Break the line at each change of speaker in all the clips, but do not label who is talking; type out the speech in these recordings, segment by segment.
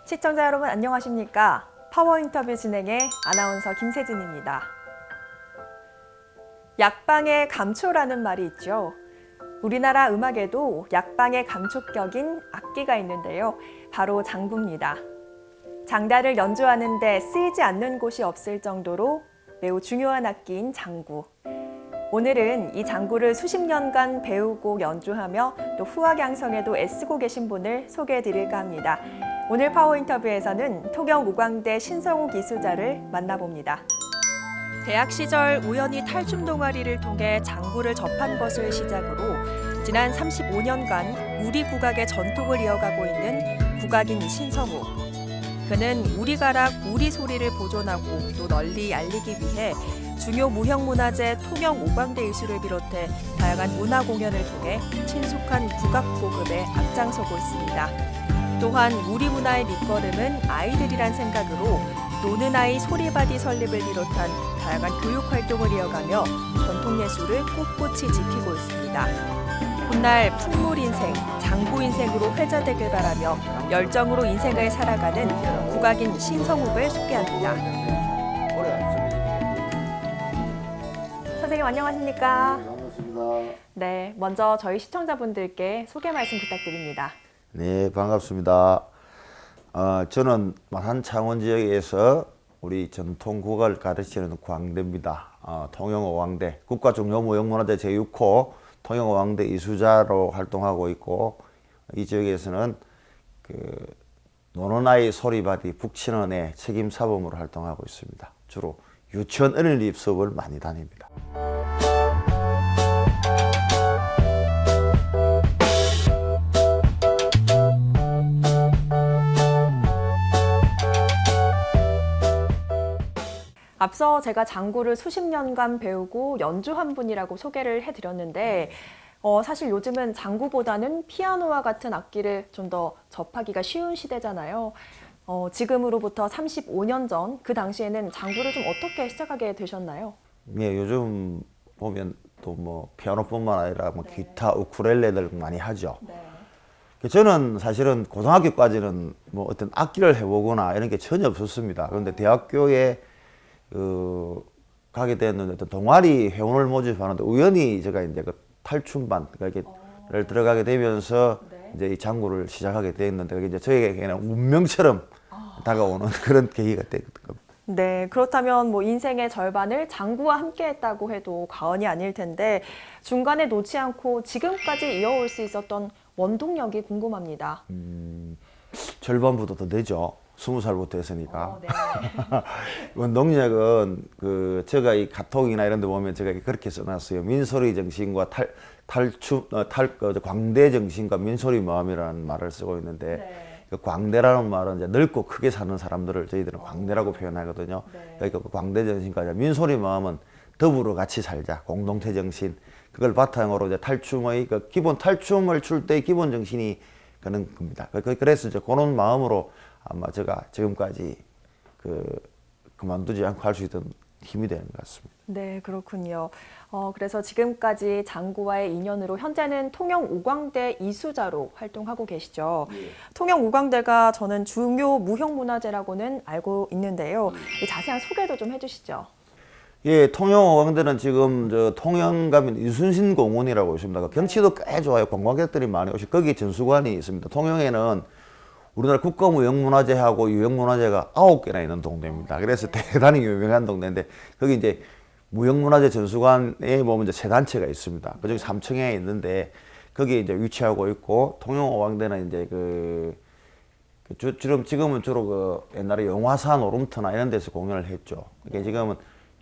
시청자 여러분 안녕하십니까? 파워 인터뷰 진행의 아나운서 김세진입니다. 약방의 감초라는 말이 있죠. 우리나라 음악에도 약방의 감초격인 악기가 있는데요. 바로 장구입니다. 장단을 연주하는 데 쓰이지 않는 곳이 없을 정도로 매우 중요한 악기인 장구. 오늘은 이 장구를 수십 년간 배우고 연주하며 또 후학 양성에도 애쓰고 계신 분을 소개해 드릴까 합니다. 오늘 파워 인터뷰에서는 통영우광대 신성우 기수자를 만나봅니다. 대학 시절 우연히 탈춤 동아리를 통해 장구를 접한 것을 시작으로 지난 35년간 우리 국악의 전통을 이어가고 있는 국악인 신성우. 그는 우리가락, 우리소리를 보존하고 또 널리 알리기 위해 중요 무형문화재 통영우광대 이수를 비롯해 다양한 문화 공연을 통해 친숙한 국악 보급에 앞장서고 있습니다. 또한 우리 문화의 밑거름은 아이들이란 생각으로 노는 아이 소리바디 설립을 비롯한 다양한 교육 활동을 이어가며 전통 예술을 꿋꿋이 지키고 있습니다. 훗날 풍물 인생, 장구 인생으로 회자되길 바라며 열정으로 인생을 살아가는 국악인 신성욱을 소개합니다. 선생님 안녕하십니까?
반갑습니다.
네, 먼저 저희 시청자분들께 소개 말씀 부탁드립니다.
네, 반갑습니다. 저는 마산 창원 지역에서 우리 전통 국악을 가르치는 광대입니다. 통영어왕대 국가중요무형문화재 제6호 통영어왕대 이수자로 활동하고 있고, 이 지역에서는 노는 아이 소리바디 북치는 애 책임사범으로 활동하고 있습니다. 주로 유치원 어린이집 수업을 많이 다닙니다.
앞서 제가 장구를 수십 년간 배우고 연주한 분이라고 소개를 해드렸는데 사실 요즘은 장구보다는 피아노와 같은 악기를 좀 더 접하기가 쉬운 시대잖아요. 지금으로부터 35년 전 그 당시에는 장구를 좀 어떻게 시작하게 되셨나요?
예, 요즘 보면 또 뭐 피아노뿐만 아니라 뭐 기타, 우쿨렐레들 많이 하죠.
네.
저는 사실은 고등학교까지는 뭐 어떤 악기를 해보거나 이런 게 전혀 없었습니다. 그런데 대학교에 가게 됐는데 어떤 동아리 회원을 모집하는데 우연히 제가 이제 그 탈춤반 를 들어가게 되면서
네.
이제 이 장구를 시작하게 됐는데 그게 이제 저에게는 운명처럼 다가오는 그런 계기가 됐던 겁니다.
네, 그렇다면 뭐 인생의 절반을 장구와 함께 했다고 해도 과언이 아닐 텐데 중간에 놓지 않고 지금까지 이어올 수 있었던 원동력이 궁금합니다.
절반보다 더 되죠. 20살부터 했으니까.
네.
원동력은 제가 이 가톡이나 이런 데 보면 제가 그렇게 써놨어요. 민소리 정신과 광대 정신과 민소리 마음이라는 말을 쓰고 있는데,
네.
그 광대라는 말은 이제 넓고 크게 사는 사람들을 저희들은 광대라고 표현하거든요.
네.
그러니까 그 광대 정신과 민소리 마음은 더불어 같이 살자, 공동체 정신. 그걸 바탕으로 이제 탈춤의 기본 탈춤을 출 때의 기본 정신이 그런 겁니다. 그래서 이제 그런 마음으로 아마 제가 지금까지 그만두지 않고 할 수 있던 힘이 되는 것 같습니다.
네, 그렇군요. 그래서 지금까지 장구와의 인연으로 현재는 통영우광대 이수자로 활동하고 계시죠.
예.
통영우광대가 저는 중요 무형문화재라고는 알고 있는데요. 이 자세한 소개도 좀 해주시죠.
예, 통영어광대는 지금 통영 가면 이순신 공원이라고 있습니다. 경치도 꽤 좋아요. 관광객들이 많이 오시고 거기에 전수관이 있습니다. 통영에는 우리나라 국가무형문화재하고 유형문화재가 9개나 있는 동네입니다. 그래서 대단히 유명한 동네인데 거기 이제 무형문화재 전수관에 보면 이제 세 단체가 있습니다. 그중에 3층에 있는데 거기에 이제 위치하고 있고, 통영어광대는 이제 지금은 주로 옛날에 영화사 노름터나 이런 데서 공연을 했죠. 그러니까 지금은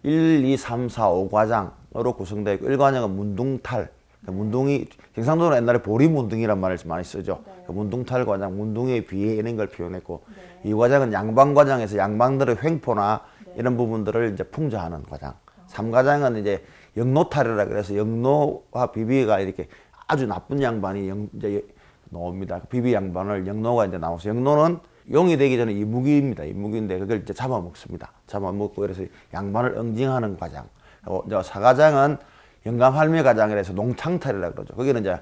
1, 2, 3, 4, 5과장으로 구성되어 있고 1과장은 문둥탈. 문둥이, 경상도는 옛날에 보리문둥이란 말을 많이 쓰죠. 그 문둥탈 과장, 문둥이의 비에 이런 걸 표현했고, 이 과장은 양방과장에서 양방들의 횡포나 이런 부분들을 이제 풍자하는 과장. 3과장은 이제 영노탈이라 그래서 영노와 비비가 이렇게 아주 나쁜 양반이 이제 나옵니다. 비비 양반을 영노가 이제 나와서, 영노는 용이 되기 전에 이무기입니다. 이무기인데 그걸 이제 잡아먹습니다. 잡아먹고 그래서 양반을 응징하는 과장. 이제 4과장은 영감할매과장이라 해서 농창탈이라 그러죠. 거기는 이제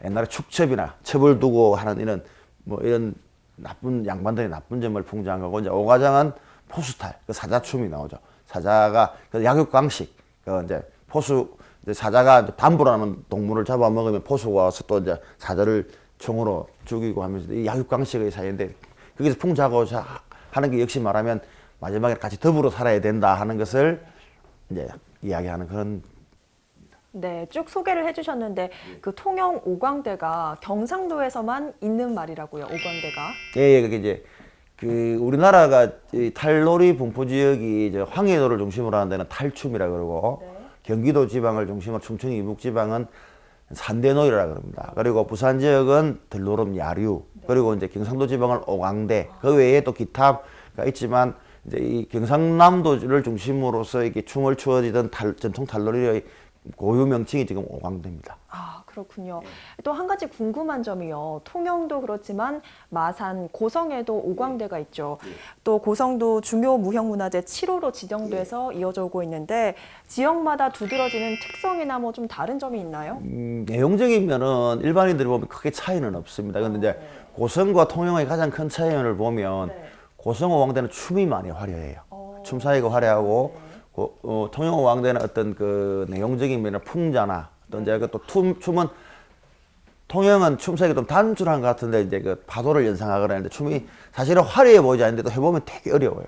옛날에 축첩이나 첩을 두고 하는 이런 뭐 이런 나쁜 양반들이 나쁜 점을 풍자한 거고, 이제 오과장은 포수탈, 그 사자춤이 나오죠. 사자가 그 약육강식, 그 이제 포수 이제 사자가 이제 반부라는 동물을 잡아먹으면 포수가 와서 또 이제 사자를 총으로 죽이고 하면서 이 약육강식의 사이인데, 거기서 풍자하고자 하는 게 역시 말하면 마지막에 같이 더불어 살아야 된다 하는 것을 이제 이야기하는 그런.
네, 쭉 소개를 해주셨는데 그 통영 오광대가 경상도에서만 있는 말이라고요. 오광대가.
예, 그게 이제 그 우리나라가 이 탈놀이 분포 지역이 이제 황해도를 중심으로 하는 데는 탈춤이라 그러고, 경기도 지방을 중심으로 충청 이북 지방은 산대놀이라 그럽니다. 그리고 부산 지역은 들노름 야류, 그리고 이제 경상도 지방은 오광대, 그 외에 또 기타가 있지만 이제 이 경상남도를 중심으로서 이게 춤을 추어지던 전통 탈놀이의 고유 명칭이 지금 오광대입니다.
아, 그렇군요. 또 한 가지 궁금한 점이요. 통영도 그렇지만 마산, 고성에도 오광대가 있죠. 또 고성도 중요 무형문화재 7호로 지정돼서 이어져 오고 있는데 지역마다 두드러지는 특성이나 뭐 좀 다른 점이 있나요?
내용적인 면은 일반인들이 보면 크게 차이는 없습니다. 근데 이제 고성과 통영의 가장 큰 차이를 보면 고성 오광대는 춤이 많이 화려해요. 춤 사이가 화려하고 통영 오광대는 어떤 그 내용적인 면의 풍자나 또 이제 또 춤은 통영은 춤사위가 좀 단순한 것 같은데 이제 그 파도를 연상하거나 하는데 춤이 사실은 화려해 보이지 않는데도 해보면 되게 어려워요.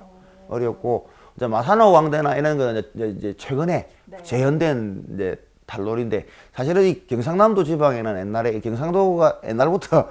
어렵고 이제 마산 오광대나 이런 거는 이제 최근에 재현된 이제 탈놀인데, 사실은 이 경상남도 지방에는 옛날에 경상도가 옛날부터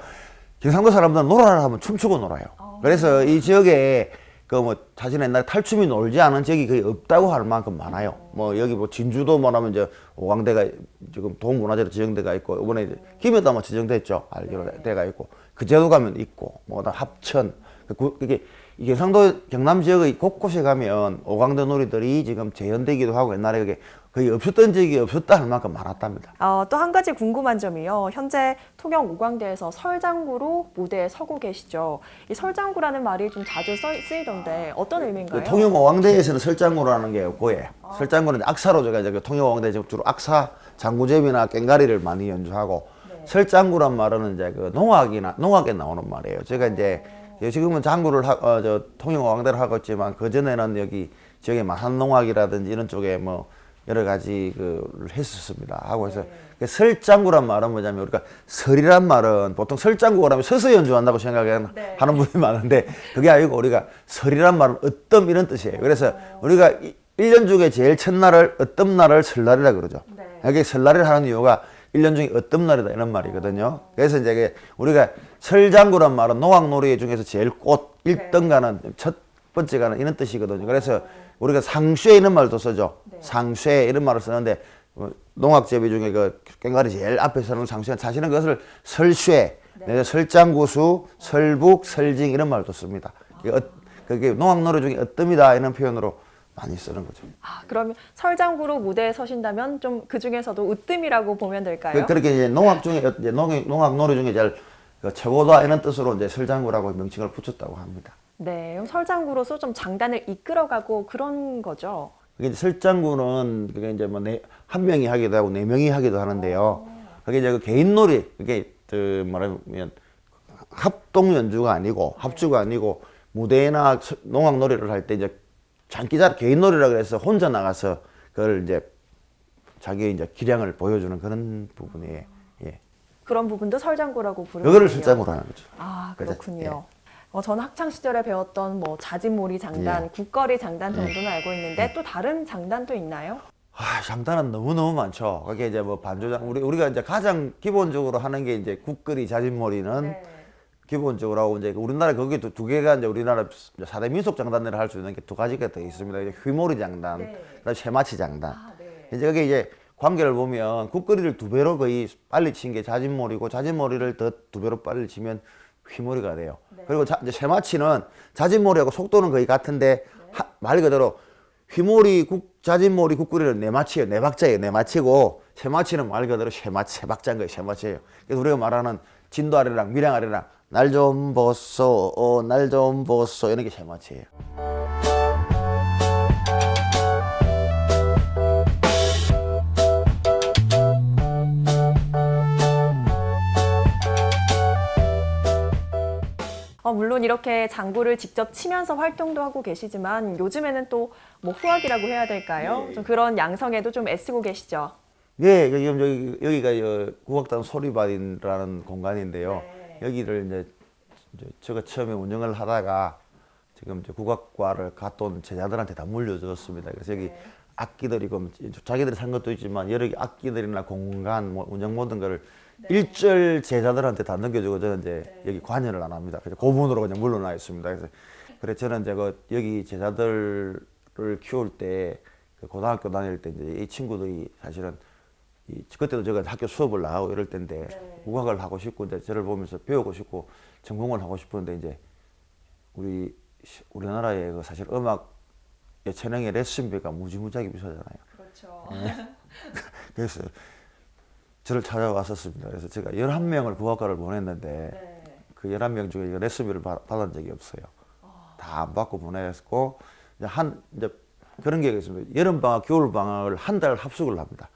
경상도 사람들은 놀아라 하면 춤추고 놀아요. 그래서 이 지역에 그 뭐 사실 옛날에 탈춤이 놀지 않은 지역이 거의 없다고 할 만큼 많아요. 뭐 여기 뭐 진주도 뭐라면 이제 오광대가 지금 동문화재로 지정돼가 있고, 이번에 이제 김해도 아마 지정됐죠. 알기로 돼가 있고, 그제도 가면 있고, 뭐 합천, 그게 이 경상도 경남 지역의 곳곳에 가면 오광대 놀이들이 지금 재현되기도 하고, 옛날에 그게 거의 없었던 지역이 없었다 할 만큼 많았답니다.
또 한 가지 궁금한 점이요. 현재 통영 오광대에서 설장구로 무대에 서고 계시죠. 이 설장구라는 말이 좀 자주 쓰이던데 어떤 의미인가요?
통영 오광대에서는 설장구라는 게 없고, 설장구는 악사로 제가 이제 통영 오광대 지금 주로 악사, 장구제비나 꽹가리를 많이 연주하고, 설장구란 말은 이제 그 농악에 나오는 말이에요. 제가 이제 지금은 장구를 저 통영 오광대를 하고 있지만, 그 전에는 여기 지역에 마산농악이라든지 이런 쪽에 뭐 여러 가지 그를 했었습니다. 하고 해서 설장구란 말은 뭐냐면, 우리가 설이란 말은 보통 설장구가 라면 서서 연주한다고 생각하는 분이 많은데, 그게 아니고 우리가 설이란 말은 어떤 이런 뜻이에요. 그래서 우리가 1년 중에 제일 첫날을 어떤 날을 설날이라 그러죠. 여기 설날을 하는 이유가 1년 중에 어떤 날이다 이런 말이거든요. 그래서 이제 우리가 설장구란 말은 농악놀이 중에서 제일 꽃 1등 가는 첫 번째 가는 이런 뜻이거든요. 그래서 우리가 상쇠 이런 말도 쓰죠. 상쇠 이런 말을 쓰는데, 농악제비 중에 그 꽹가리 제일 앞에 서는 상쇠는 사실은 그것을 설쇠, 설장구수, 설북, 설징 이런 말도 씁니다. 그게 농악놀이 중에 어뜸이다 이런 표현으로 많이 쓰는 거죠.
그러면 설장구로 무대에 서신다면 좀 그 중에서도 으뜸이라고 보면 될까요?
그렇게 이제 농악 중에 이제 농악놀이 중에 제일 최고다 이런 뜻으로 이제 설장구라고 명칭을 붙였다고 합니다.
네, 그럼 설장구로서 좀 장단을 이끌어가고 그런 거죠.
그게 이제 설장구는 그게 이제 뭐 한 명이 하기도 하고 네 명이 하기도 하는데요. 그게 이제 그 개인놀이, 그게 말하면 합동 연주가 아니고 합주가 아니고, 무대나 농악놀이를 할 때 이제 장기자 개인놀이라 그래서 혼자 나가서 그걸 이제 자기의 이제 기량을 보여주는 그런 부분이에요. 예.
그런 부분도 설장구라고 부르는
그거를
거군요.
설장구로 하는 거죠.
그렇군요. 저는 학창 시절에 배웠던 뭐 자진몰이 장단, 국거리 장단 정도는 알고 있는데 또 다른 장단도 있나요?
장단은 너무너무 많죠. 그게 이제 뭐 반조장, 우리가 이제 가장 기본적으로 하는 게 이제 국거리 자진몰이는 기본적으로 하고, 이제 우리나라 거기 두 개가 이제 우리나라 4대 민속 장단을 할 수 있는 게 두 가지가 더 있습니다. 이제 휘몰이 장단, 그다음에 쇠마치 장단. 이제 여기 이제 관계를 보면 국거리를 2배로 거의 빨리 친 게 자진몰이고, 자진몰이를 더 2배로 빨리 치면 휘몰이가 돼요. 그리고 이제 쇠마치는 자진몰이하고 속도는 거의 같은데 말 그대로 자진몰이 국거리는 네마치예요. 네박자예요. 네마치고, 쇠마치는 말 그대로 쇠마치, 세박자인 거예요. 쇠마치예요. 그래서 우리가 말하는 진도 아래랑 밀양 아래랑 날 좀 보소, 날 좀 보소 이런 게 쇠마치예요.
물론 이렇게 장구를 직접 치면서 활동도 하고 계시지만 요즘에는 또 뭐 후악이라고 해야 될까요?
네.
좀 그런 양성에도 좀 애쓰고 계시죠?
예, 여기가 국악단 소리반이라는 공간인데요.
네.
여기를 이제 제가 처음에 운영을 하다가 지금 이제 국악과를 갔던 제자들한테 다 물려줬습니다. 그래서 여기
네.
악기들이 자기들이 산 것도 있지만 여러 개 악기들이나 공간, 뭐 운영 모든 거를
네.
일절 제자들한테 다 넘겨주고 저는 이제
네.
여기 관여를 안 합니다. 그래서 고문으로 그냥 물러나 있습니다. 그래서 저는 이제 여기 제자들을 키울 때 그 고등학교 다닐 때 이제 이 친구들이 사실은 그때도 제가 학교 수업을 나가고 이럴 때인데
네.
국악을 하고 싶고 이제 저를 보면서 배우고 싶고 전공을 하고 싶었는데 이제 우리나라의 그 사실 음악 예체능의 레슨비가 무지무지하게 비싸잖아요.
그렇죠.
그래서 저를 찾아왔었습니다. 그래서 제가 11명을 국악과를 보냈는데
네.
그 11명 중에 레슨비를 받은 적이 없어요. 다 안 받고 보냈고 이제 그런 게 있습니다. 여름 방학, 겨울 방학을 한 달 합숙을 합니다.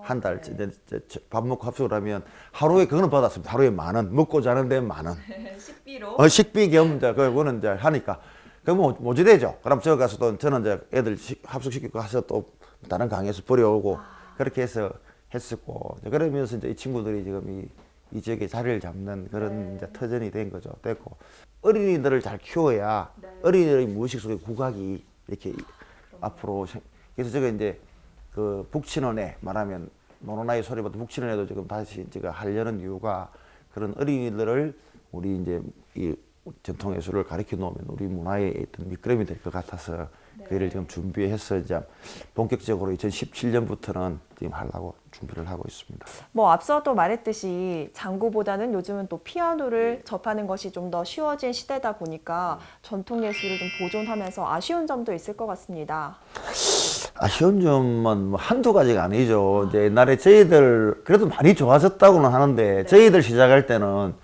한 달
네.
이제 밥 먹고 합숙을 하면 하루에 그거는 받았습니다. 하루에 10,000원, 먹고 자는 데 10,000원.
식비로.
식비 겸 이제 그거는 이제 하니까 그럼 모지되죠. 그럼 저 가서 또 저는 이제 애들 합숙시키고 가서 또 다른 강의에서 버려오고 그렇게 해서 했었고 이제 그러면서 이제 이 친구들이 지금 이 지역에 자리를 잡는 그런 이제 터전이 된 거죠. 됐고 어린이들을 잘 키워야 어린이들의 무의식 속에 국악이 이렇게 앞으로 그래서 제가 이제 그 북친원에 말하면 노노나이 소리보다 북친원에도 지금 다시 제가 하려는 이유가 그런 어린이들을 우리 이제 이 전통 예술을 가르쳐 놓으면 우리 문화의 어떤 미끄럼이 될 것 같아서 그 일을 지금 준비해서 이제 본격적으로 2017년부터는 지금 하려고 준비를 하고 있습니다.
뭐 앞서도 말했듯이 장구보다는 요즘은 또 피아노를 접하는 것이 좀 더 쉬워진 시대다 보니까 전통 예술을 좀 보존하면서 아쉬운 점도 있을 것 같습니다.
아쉬운 점은 뭐 한두 가지가 아니죠. 이제 옛날에 저희들 그래도 많이 좋아졌다고는 하는데 저희들 시작할 때는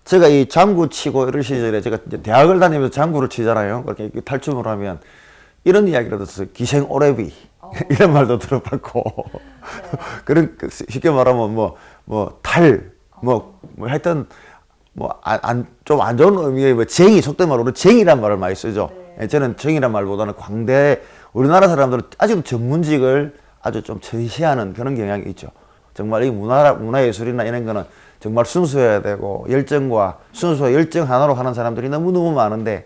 제가 이 장구 치고 이런 시절에 제가 이제 대학을 다니면서 장구를 치잖아요. 그렇게 탈춤을 하면 이런 이야기를 들었어요. 기생 오래비 이런 말도 들어봤고 그런 쉽게 말하면 뭐 하여튼 좀 안 좋은 의미의 뭐 쟁이 속된 말로 쟁이란 말을 많이 쓰죠. 저는 쟁이란 말보다는 광대 우리나라 사람들은 아직도 전문직을 아주 좀 절시하는 그런 경향이 있죠. 정말 이 문화예술이나 이런 거는 정말 순수해야 되고 열정과 순수와 열정 하나로 하는 사람들이 너무너무 많은데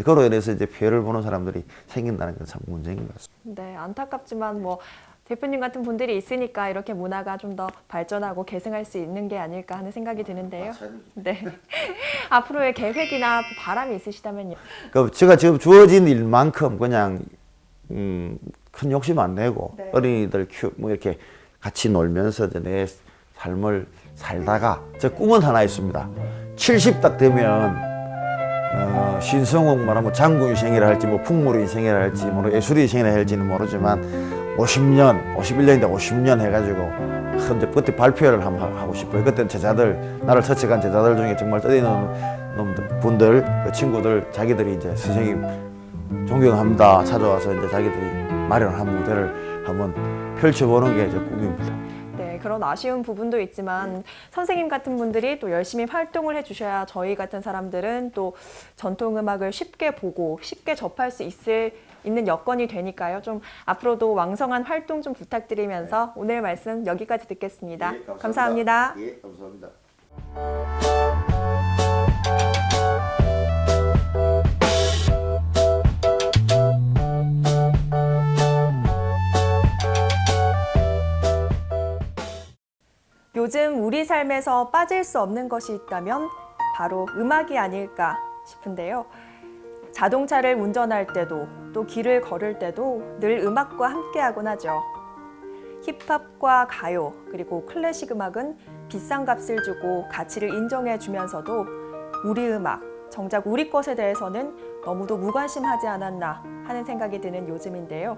그로 인해서 이제 피해를 보는 사람들이 생긴다는 건 참 문제인 것 같습니다.
네, 안타깝지만 뭐 대표님 같은 분들이 있으니까 이렇게 문화가 좀 더 발전하고 계승할 수 있는 게 아닐까 하는 생각이 드는데요. 네. 앞으로의 계획이나 바람이 있으시다면요.
그 제가 지금 주어진 일만큼 그냥 큰 욕심 안 내고
네.
어린이들 뭐 이렇게 같이 놀면서 내 삶을 살다가 제 꿈은 하나 있습니다. 70 딱 되면 신성욱 말하면 장군 인생이라 할지 뭐 풍물 인생이라 할지 뭐 예술의 인생이라 할지는 모르지만 50년, 51년인데 50년 해가지고 이제 그때 발표를 한번 하고 싶어요. 그때는 제자들 나를 처치한 제자들 중에 정말 떠있는 놈들 분들 그 친구들 자기들이 이제 선생님 존경합니다 찾아와서 이제 자기들이 마련한 무대를 한번 펼쳐보는 게 제 꿈입니다.
네, 그런 아쉬운 부분도 있지만 선생님 같은 분들이 또 열심히 활동을 해주셔야 저희 같은 사람들은 또 전통음악을 쉽게 보고 쉽게 접할 수 있는 여건이 되니까요. 좀 앞으로도 왕성한 활동 좀 부탁드리면서 오늘 말씀 여기까지 듣겠습니다. 감사합니다.
예, 감사합니다.
요즘 우리 삶에서 빠질 수 없는 것이 있다면 바로 음악이 아닐까 싶은데요. 자동차를 운전할 때도 또 길을 걸을 때도 늘 음악과 함께하곤 하죠. 힙합과 가요 그리고 클래식 음악은 비싼 값을 주고 가치를 인정해 주면서도 우리 음악, 정작 우리 것에 대해서는 너무도 무관심하지 않았나 하는 생각이 드는 요즘인데요.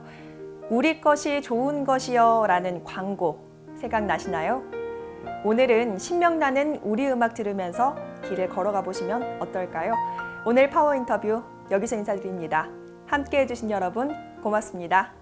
우리 것이 좋은 것이여 라는 광고 생각나시나요? 오늘은 신명나는 우리 음악 들으면서 길을 걸어가 보시면 어떨까요? 오늘 파워 인터뷰 여기서 인사드립니다. 함께 해주신 여러분 고맙습니다.